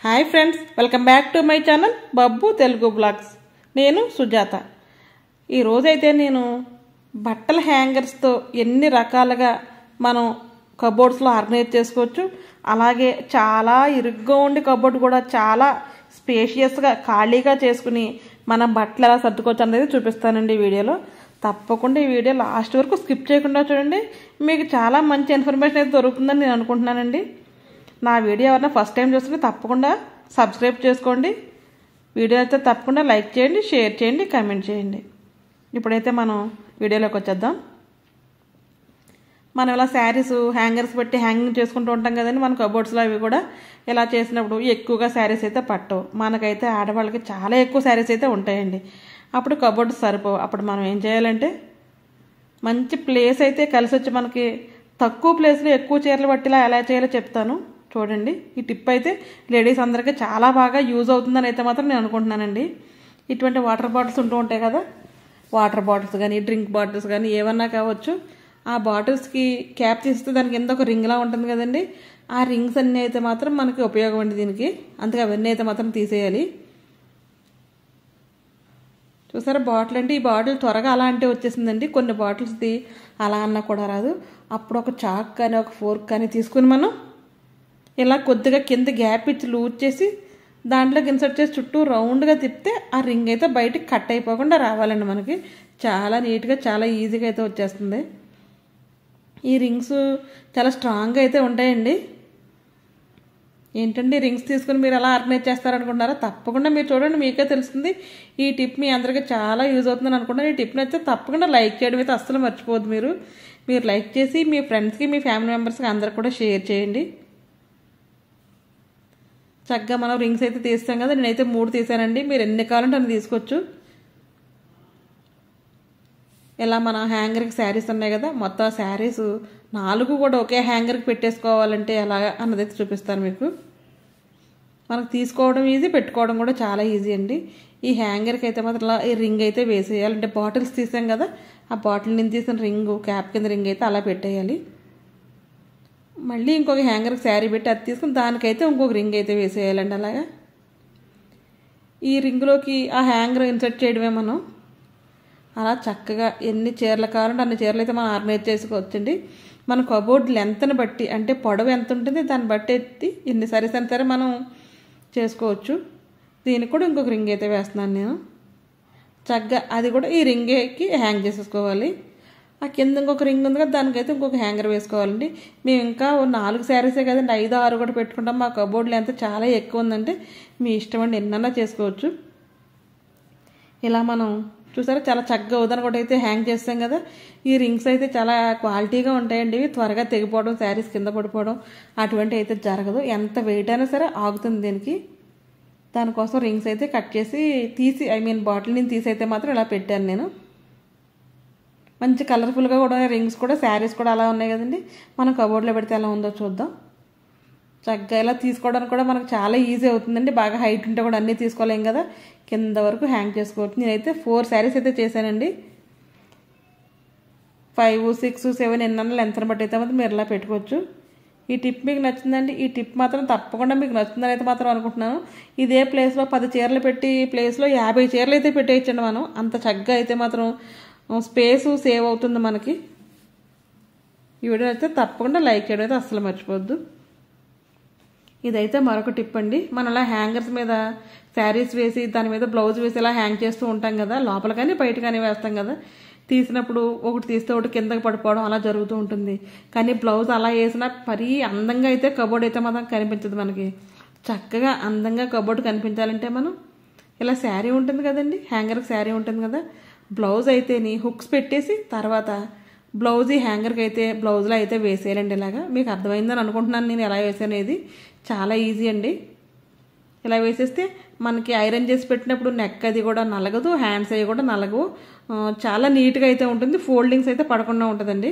Hi friends, welcome back to my channel Babbu Telugu blogs. నేను సుజాత. ఈరోజైతే నేను బట్టల హ్యాంగర్స్తో ఎన్ని రకాలుగా మనం కబోర్డ్స్లో ఆర్గనైజ్ చేసుకోవచ్చు, అలాగే చాలా ఇరుగ్గా ఉండి కబోర్డ్ కూడా చాలా స్పేషియస్గా ఖాళీగా చేసుకుని మనం బట్టలు ఎలా సర్దుకోవచ్చు అనేది చూపిస్తానండి ఈ వీడియోలో. తప్పకుండా ఈ వీడియో లాస్ట్ వరకు స్కిప్ చేయకుండా చూడండి. మీకు చాలా మంచి ఇన్ఫర్మేషన్ అయితే దొరుకుతుందని నేను అనుకుంటున్నానండి. నా వీడియో ఎవరైనా ఫస్ట్ టైం చూస్తుంటే తప్పకుండా సబ్స్క్రైబ్ చేసుకోండి. వీడియో అయితే తప్పకుండా లైక్ చేయండి, షేర్ చేయండి, కామెంట్ చేయండి. ఇప్పుడైతే మనం వీడియోలోకి వచ్చేద్దాం. మనం ఇలా శారీస్ హ్యాంగర్స్ పెట్టి హ్యాంగింగ్ చేసుకుంటూ ఉంటాం కదండి. మన కబోర్డ్స్లో అవి కూడా ఇలా చేసినప్పుడు ఎక్కువగా శారీస్ అయితే పట్టవు. మనకైతే ఆడవాళ్ళకి చాలా ఎక్కువ శారీస్ అయితే ఉంటాయండి. అప్పుడు కబోర్డ్స్ సరిపోవు. అప్పుడు మనం ఏం చేయాలంటే మంచి ప్లేస్ అయితే కలిసి వచ్చి మనకి తక్కువ ప్లేస్లో ఎక్కువ చీరలు పట్టిలా ఎలా చేయాలో చెప్తాను చూడండి. ఈ టిప్ అయితే లేడీస్ అందరికీ చాలా బాగా యూజ్ అవుతుందని అయితే మాత్రం నేను అనుకుంటున్నానండి. ఇటువంటి వాటర్ బాటిల్స్ ఉంటూ ఉంటాయి కదా, వాటర్ బాటిల్స్ కానీ డ్రింక్ బాటిల్స్ కానీ ఏమన్నా కావచ్చు. ఆ బాటిల్స్కి క్యాప్ తీస్తే దానికి కింద ఒక రింగ్లా ఉంటుంది కదండి. ఆ రింగ్స్ అన్నీ అయితే మాత్రం మనకి ఉపయోగం అండి దీనికి. అందుకే అవన్నీ అయితే మాత్రం తీసేయాలి. చూసారా బాటిల్ అంటే ఈ బాటిల్ త్వరగా అలా అంటే వచ్చేసిందండి. కొన్ని బాటిల్స్ది అలా అన్నా కూడా రాదు. అప్పుడు ఒక చాక్ కానీ ఒక ఫోర్క్ కానీ తీసుకుని మనం ఇలా కొద్దిగా కింద గ్యాప్ ఇచ్చి లూజ్ చేసి దాంట్లోకి ఇన్సర్ట్ చేసి చుట్టూ రౌండ్గా తిప్పితే ఆ రింగ్ అయితే బయటికి కట్ అయిపోకుండా రావాలండి. మనకి చాలా నీట్గా చాలా ఈజీగా అయితే వచ్చేస్తుంది. ఈ రింగ్స్ చాలా స్ట్రాంగ్గా అయితే ఉంటాయండి. ఏంటండి రింగ్స్ తీసుకుని మీరు ఎలా ఆర్గనైజ్ చేస్తారనుకుంటున్నారా? తప్పకుండా మీరు చూడండి, మీకే తెలుస్తుంది. ఈ టిప్ మీ అందరికీ చాలా యూజ్ అవుతుందని అనుకుంటున్నాను. ఈ టిప్ని అయితే తప్పకుండా లైక్ చేయడం అయితే అస్సలు మర్చిపోవద్దు. మీరు లైక్ చేసి మీ ఫ్రెండ్స్కి మీ ఫ్యామిలీ మెంబర్స్కి అందరికి కూడా షేర్ చేయండి. చక్కగా మనం రింగ్స్ అయితే తీస్తాం కదా. నేనైతే 3 తీసానండి. మీరు ఎన్ని కావాలంటే అన్ని తీసుకోవచ్చు. ఇలా మన హ్యాంగర్కి శారీస్ ఉన్నాయి కదా, మొత్తం శారీస్ 4 కూడా ఒకే హ్యాంగర్కి పెట్టేసుకోవాలంటే ఎలా అన్నదైతే చూపిస్తాను మీకు. మనకు తీసుకోవడం ఈజీ, పెట్టుకోవడం కూడా చాలా ఈజీ అండి. ఈ హ్యాంగర్కి అయితే మాత్రం ఇలా ఈ రింగ్ అయితే వేసేయాలి. అంటే బాటిల్స్ తీసాం కదా, ఆ బాటిల్ నుంచి తీసిన రింగు క్యాప్ కింద రింగ్ అయితే అలా పెట్టేయాలి. మళ్ళీ ఇంకొక హ్యాంగర్కి శారీ పెట్టి అది తీసుకుని దానికైతే ఇంకొక రింగ్ అయితే వేసేయాలండి. అలాగా ఈ రింగులోకి ఆ హ్యాంగర్ ఇన్సర్ట్ చేయడమే మనం. అలా చక్కగా ఎన్ని చీరలు కావాలంటే అన్ని చీరలు అయితే మనం ఆర్గనైజ్ చేసుకోవచ్చండి. మన కబోర్డ్ లెంత్ని బట్టి అంటే పొడవు ఎంత ఉంటుంది దాన్ని బట్టి ఎత్తి ఎన్ని సారీస్ అయినా సరే మనం చేసుకోవచ్చు. దీనికి కూడా ఇంకొక రింగ్ అయితే వేస్తున్నాను నేను. చక్కగా అది కూడా ఈ రింగ్కి హ్యాంగ్ చేసేసుకోవాలి. ఆ కింద ఇంకొక రింగ్ ఉంది కదా, దానికైతే ఇంకొక హ్యాంగర్ వేసుకోవాలండి. మేము ఇంకా 4 శారీసే కదండి, 5, 6 కూడా పెట్టుకుంటాం. మా కబోర్డ్ లెంత్ చాలా ఎక్కువ ఉందంటే మీ ఇష్టం అండి, ఎన్నన్నా చేసుకోవచ్చు. ఇలా మనం చూసారా చాలా చక్కగా ఉదయం కూడా అయితే హ్యాంగ్ చేస్తాం కదా. ఈ రింగ్స్ అయితే చాలా క్వాలిటీగా ఉంటాయండి. ఇవి త్వరగా తెగిపోవడం, శారీస్ కింద పడిపోవడం అటువంటి అయితే జరగదు. ఎంత వెయిట్ అయినా సరే ఆగుతుంది దీనికి. దానికోసం రింగ్స్ అయితే కట్ చేసి బాటిల్ నుంచి తీసి అయితే మాత్రం ఇలా పెట్టాను నేను. మంచి కలర్ఫుల్గా కూడా రింగ్స్ కూడా శారీస్ కూడా అలా ఉన్నాయి కదండి. మనం కబోర్డ్లో పెడితే ఎలా ఉందో చూద్దాం. చక్కగా ఇలా తీసుకోవడానికి కూడా మనకు చాలా ఈజీ అవుతుందండి. బాగా హైట్ ఉంటే కూడా అన్నీ తీసుకోలేం కదా, కింద వరకు హ్యాంగ్ చేసుకోవచ్చు. నేనైతే 4 శారీస్ అయితే చేశానండి. 5, 6, 7 ఎన్నన్నా లెంత్ని బట్టి అయితే మాత్రం మీరు ఇలా పెట్టుకోవచ్చు. ఈ టిప్ మీకు నచ్చిందండి. ఈ టిప్ మాత్రం తప్పకుండా మీకు నచ్చిందని అయితే మాత్రం అనుకుంటున్నాను. ఇదే ప్లేస్లో 10 చీరలు పెట్టి ప్లేస్లో 50 చీరలు అయితే పెట్టేయచ్చండి మనం. అంత చక్కగా అయితే మాత్రం స్పేసు సేవ్ అవుతుంది మనకి. ఈ వీడియో అయితే తప్పకుండా లైక్ చేయడం అయితే అస్సలు మర్చిపోవద్దు. ఇదైతే మరొక టిప్ అండి. మనం అలా హ్యాంగర్స్ మీద శారీస్ వేసి దాని మీద బ్లౌజ్ వేసి ఇలా హ్యాంగ్ చేస్తూ ఉంటాం కదా, లోపల కానీ బయట కానీ వేస్తాం కదా. తీసినప్పుడు ఒకటి తీస్తే ఒకటి కిందకి పడిపోవడం అలా జరుగుతూ ఉంటుంది. కానీ బ్లౌజ్ అలా వేసినా మరీ అందంగా అయితే కబోర్డ్ అయితే మాత్రం కనిపించదు మనకి. చక్కగా అందంగా కబోర్డ్ కనిపించాలంటే మనం ఇలా శారీ ఉంటుంది కదండి, హ్యాంగర్కి శారీ ఉంటుంది కదా, బ్లౌజ్ అయితేని హుక్స్ పెట్టేసి తర్వాత బ్లౌజ్ ఈ హ్యాంగర్కి అయితే బ్లౌజ్లో అయితే వేసేయాలండి. ఇలాగా మీకు అర్థమైందని అనుకుంటున్నాను నేను ఎలా వేసానేది. చాలా ఈజీ అండి. ఇలా వేసేస్తే మనకి ఐరన్ చేసి పెట్టినప్పుడు నెక్ అది కూడా నలగదు, హ్యాండ్స్ అవి కూడా నలగవు. చాలా నీట్గా అయితే ఉంటుంది. ఫోల్డింగ్స్ అయితే పడకుండా ఉంటుందండి.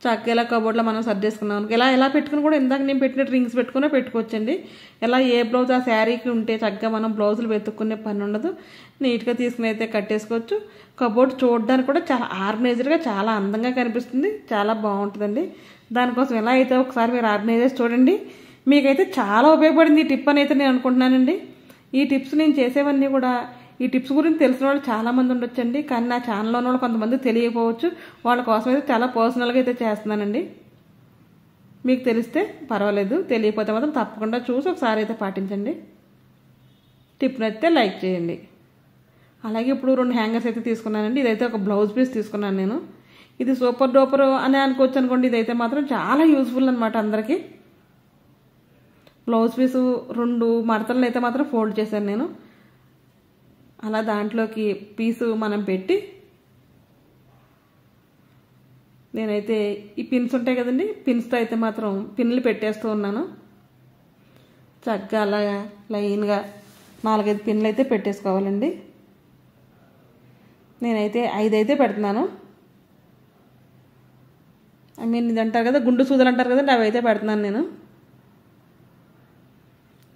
చక్కగా ఇలా కబోర్డ్లో మనం సర్దేసుకున్నాం. ఇలా పెట్టుకుని కూడా ఇందాక నేను పెట్టిన రింగ్స్ పెట్టుకున్నా పెట్టుకోవచ్చండి. ఇలా ఏ బ్లౌజ్ ఆ శారీకి ఉంటే చక్కగా మనం బ్లౌజులు వెతుక్కునే పని ఉండదు. నీట్గా తీసుకుని అయితే కట్టేసుకోవచ్చు. కబోర్డ్ చూడడానికి కూడా చాలా ఆర్గనైజ్డ్గా చాలా అందంగా కనిపిస్తుంది. చాలా బాగుంటుందండి. దానికోసం ఎలా అయితే ఒకసారి మీరు ఆర్గనైజ్ చేసి చూడండి, మీకైతే చాలా ఉపయోగపడింది ఈ టిప్ అని అయితే నేను అనుకుంటున్నానండి. ఈ టిప్స్ నేను చేసేవన్నీ కూడా ఈ టిప్స్ గురించి తెలిసిన వాళ్ళు చాలామంది ఉండొచ్చండి, కానీ నా ఛానల్లో ఉన్న వాళ్ళు కొంతమంది తెలియకపోవచ్చు. వాళ్ళ కోసం అయితే చాలా పర్సనల్గా అయితే చేస్తున్నానండి. మీకు తెలిస్తే పర్వాలేదు, తెలియకపోతే మాత్రం తప్పకుండా చూసి ఒకసారి అయితే పాటించండి. టిప్ నచ్చితే లైక్ చేయండి. అలాగే ఇప్పుడు 2 హ్యాంగర్స్ అయితే తీసుకున్నానండి. ఇదైతే ఒక బ్లౌజ్ పీస్ తీసుకున్నాను నేను. ఇది సూపర్ డూపర్ అని అనుకోవచ్చు అనుకోండి. ఇదైతే మాత్రం చాలా యూజ్ఫుల్ అనమాట అందరికీ. బ్లౌజ్ పీసు 2 మడతలను అయితే మాత్రం ఫోల్డ్ చేశాను నేను. అలా దాంట్లోకి పీసు మనం పెట్టి నేనైతే ఈ పిన్స్ ఉంటాయి కదండి, పిన్స్తో అయితే మాత్రం పిన్లు పెట్టేస్తూ ఉన్నాను. చక్కగా అలాగా లైన్గా 4-5 పిన్లు అయితే పెట్టేసుకోవాలండి. నేనైతే 5 అయితే పెడుతున్నాను. ఇది అంటారు కదా గుండు సూదులు అంటారు కదండి, అవి అయితే పెడుతున్నాను నేను.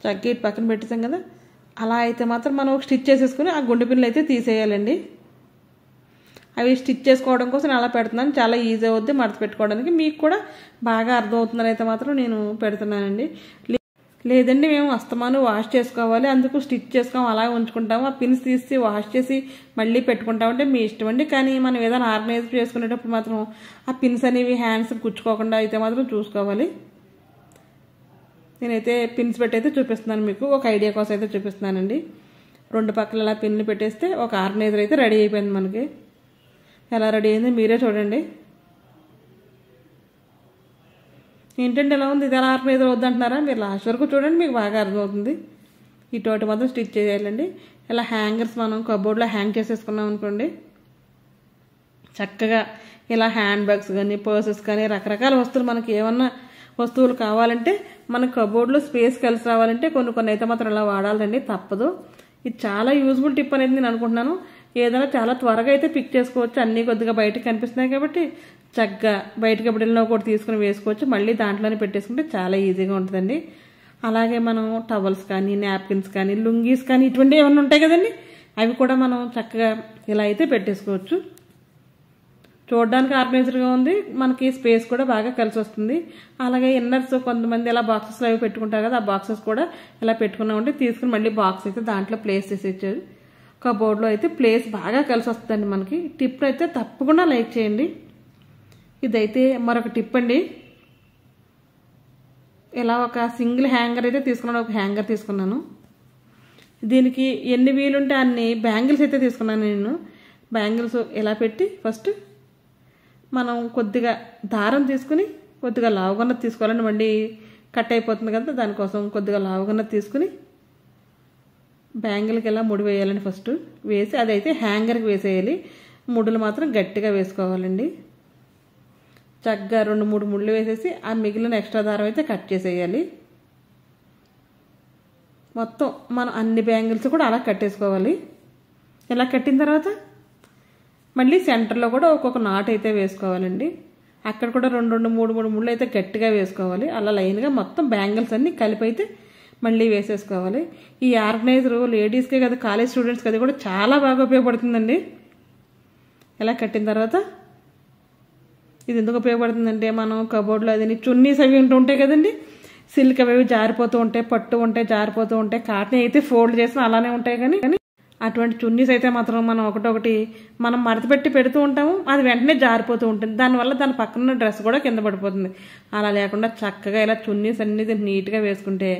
చక్కగా ఇటు పక్కన పెట్టేసాం కదా, అలా అయితే మాత్రం మనం స్టిచ్ చేసేసుకుని ఆ గుండు పిన్నులు అయితే తీసేయాలండి. అవి స్టిచ్ చేసుకోవడం కోసం అలా పెడుతున్నాను. చాలా ఈజీ అవుద్ది మడత పెట్టుకోవడానికి. మీకు కూడా బాగా అర్థమవుతుందని అయితే మాత్రం నేను పెడుతున్నానండి. లేదండి మేము అస్తమాను వాష్ చేసుకోవాలి, అందుకు స్టిచ్ చేసుకోము, అలా ఉంచుకుంటాము. ఆ పిన్స్ తీసి వాష్ చేసి మళ్ళీ పెట్టుకుంటామంటే మీ ఇష్టం అండి. కానీ మనం ఏదైనా ఆర్గనైజ్ చేసుకునేటప్పుడు మాత్రం ఆ పిన్స్ అనేవి హ్యాండ్స్ గుచ్చుకోకుండా అయితే మాత్రం చూసుకోవాలి. నేనైతే పిన్స్ పెట్టి అయితే చూపిస్తున్నాను, మీకు ఒక ఐడియా కోసం అయితే చూపిస్తున్నానండి. 2 పక్కల అలా పిన్లు పెట్టేస్తే ఒక ఆర్గనైజర్ అయితే రెడీ అయిపోయింది. మనకి ఎలా రెడీ అయిందో మీరే చూడండి. ఏంటంటే ఎలా ఉంది, ఇది ఎలా ఆర్గనైజర్ వద్దంటున్నారా? మీరు లాస్ట్ వరకు చూడండి, మీకు బాగా అర్థమవుతుంది. ఈ టోటి మాత్రం స్టిచ్ చేయాలండి. ఇలా హ్యాంగర్స్ మనం కబోర్డ్లో హ్యాంగ్ చేసేసుకున్నాం అనుకోండి, చక్కగా ఇలా హ్యాండ్ బ్యాగ్స్ కానీ పర్సెస్ కానీ రకరకాల వస్తువులు మనకి ఏమన్నా వస్తువులు కావాలంటే మన కబోర్డ్లో స్పేస్ కలిసి రావాలంటే కొన్ని అయితే మాత్రం ఇలా వాడాలండి, తప్పదు. ఇది చాలా యూజ్ఫుల్ టిప్ అనేది నేను అనుకుంటున్నాను. ఏదైనా చాలా త్వరగా అయితే పిక్ చేసుకోవచ్చు. అన్నీ కొద్దిగా బయటకు కనిపిస్తున్నాయి కాబట్టి చక్కగా బయటకు ఎప్పుడైనా ఒకటి తీసుకుని వేసుకోవచ్చు, మళ్ళీ దాంట్లోనే పెట్టేసుకుంటే చాలా ఈజీగా ఉంటుందండి. అలాగే మనం టవల్స్ కానీ నాప్కిన్స్ కానీ లుంగీస్ కానీ ఇటువంటి ఏమన్నా ఉంటాయి కదండి, అవి కూడా మనం చక్కగా ఇలా అయితే పెట్టేసుకోవచ్చు. చూడడానికి ఆర్గనైజర్గా ఉంది, మనకి స్పేస్ కూడా బాగా కలిసి వస్తుంది. అలాగే ఇన్నర్స్ కొంతమంది ఇలా బాక్సెస్లో అవి పెట్టుకుంటారు కదా, ఆ బాక్సెస్ కూడా ఇలా పెట్టుకున్నామంటే తీసుకుని మళ్ళీ బాక్స్ అయితే దాంట్లో ప్లేస్ చేసి ఇచ్చారు. కబోర్డ్లో అయితే ప్లేస్ బాగా కలిసి వస్తుందండి మనకి. టిప్ అయితే తప్పకుండా లైక్ చేయండి. ఇదైతే మరొక టిప్ అండి. ఇలా ఒక సింగిల్ హ్యాంగర్ అయితే తీసుకున్నాను, ఒక హ్యాంగర్ తీసుకున్నాను. దీనికి ఎన్ని వీలుంటే అన్ని బ్యాంగిల్స్ అయితే తీసుకున్నాను నేను. బ్యాంగిల్స్ ఇలా పెట్టి ఫస్ట్ మనం కొద్దిగా దారం తీసుకుని కొద్దిగా లావుగన్నది తీసుకోవాలండి, మళ్ళీ కట్ అయిపోతుంది కదా, దానికోసం కొద్దిగా లావుగన్నది తీసుకుని బ్యాంగిల్కి ఇలా ముడి వేయాలండి. ఫస్ట్ వేసి అదైతే హ్యాంగర్కి వేసేయాలి. ముడులు మాత్రం గట్టిగా వేసుకోవాలండి. చక్కగా 2-3 ముళ్ళు వేసేసి ఆ మిగిలిన ఎక్స్ట్రా దారం అయితే కట్ చేసేయాలి. మొత్తం మనం అన్ని బ్యాంగిల్స్ కూడా అలా కట్టేసుకోవాలి. ఇలా కట్టిన తర్వాత మళ్ళీ సెంటర్లో కూడా ఒక్కొక్క నాట్ అయితే వేసుకోవాలండి. అక్కడ కూడా 2-3 ముళ్ళు అయితే గట్టిగా వేసుకోవాలి. అలా లైన్గా మొత్తం బ్యాంగిల్స్ అన్నీ కలిపి అయితే మళ్ళీ వేసేసుకోవాలి. ఈ ఆర్గనైజర్ లేడీస్కే కదా, కాలేజ్ స్టూడెంట్స్కి అది కూడా చాలా బాగా ఉపయోగపడుతుందండి. ఇలా కట్టిన తర్వాత ఇది ఎందుకు ఉపయోగపడుతుందంటే మనం కబోర్డ్లో అది చున్నీస్ అవి ఉంటాయి కదండి, సిల్క్ అవి జారిపోతూ ఉంటాయి, పట్టు ఉంటాయి జారిపోతూ ఉంటాయి, కాటన్ అయితే ఫోల్డ్ చేసిన అలానే ఉంటాయి. కానీ అటువంటి చున్నీస్ అయితే మాత్రం మనం ఒకటొకటి మనం మడతపెట్టి పెడుతూ ఉంటాము, అది వెంటనే జారిపోతూ ఉంటుంది. దానివల్ల దాని పక్కన డ్రెస్ కూడా కింద పడిపోతుంది. అలా లేకుండా చక్కగా ఇలా చున్నీస్ అన్ని నీట్గా వేసుకుంటే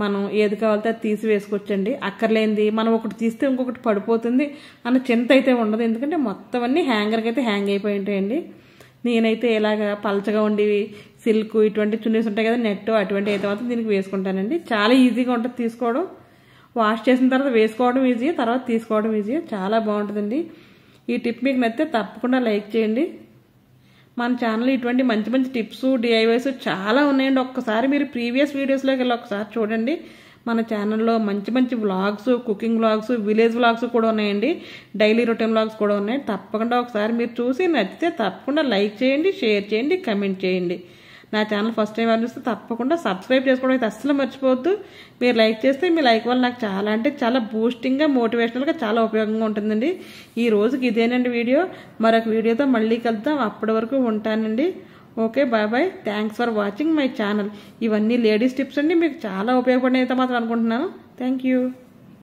మనం ఏది కావాలితే అది తీసి వేసుకోవచ్చండి. అక్కర్లేనిది మనం ఒకటి తీస్తే ఇంకొకటి పడిపోతుంది అన్న చింత అయితే ఉండదు, ఎందుకంటే మొత్తం అన్నీ హ్యాంగర్కి అయితే హ్యాంగ్ అయిపోయి ఉంటాయండి. నేనైతే ఇలాగ పలచగా ఉండేవి సిల్క్ ఇటువంటి చున్నీస్ ఉంటాయి కదా, నెట్ అటువంటి అయితే మాత్రం దీనికి వేసుకుంటానండి. చాలా ఈజీగా ఉంటుంది తీసుకోవడం. వాష్ చేసిన తర్వాత వేసుకోవడం ఈజీ, తర్వాత తీసుకోవడం ఈజీ. చాలా బాగుంటుందండి. ఈ టిప్ మీకు నచ్చితే తప్పకుండా లైక్ చేయండి. మన ఛానల్ ఇటువంటి మంచి మంచి టిప్స్ డిఐవైస్ చాలా ఉన్నాయండి. ఒక్కసారి మీరు ప్రీవియస్ వీడియోస్లోకి వెళ్ళి ఒకసారి చూడండి. మన ఛానల్లో మంచి మంచి vlogs, cooking vlogs, village vlogs కూడా ఉన్నాయండి. డైలీ రొటీన్ వ్లాగ్స్ కూడా ఉన్నాయి. తప్పకుండా ఒకసారి మీరు చూసి నచ్చితే తప్పకుండా లైక్ చేయండి, షేర్ చేయండి, కమెంట్ చేయండి. నా ఛానల్ ఫస్ట్ టైం చూస్తే తప్పకుండా సబ్స్క్రైబ్ చేసుకోవడం అయితే అస్సలు మర్చిపోవద్దు. మీరు లైక్ చేస్తే మీ లైక్ వల్ల నాకు చాలా అంటే చాలా బూస్టింగ్గా, మోటివేషనల్గా చాలా ఉపయోగంగా ఉంటుందండి. ఈ రోజుకి ఇదేనండి వీడియో. మరొక వీడియోతో మళ్ళీ కలుద్దాం. అప్పటి వరకు ఉంటానండి. Okay, bye bye. Thanks for watching my channel. ఇవన్నీ లేడీస్ టిప్స్ అండి, మీకు చాలా ఉపయోగపడినైతే మాత్రం అనుకుంటున్నాను. Thank you.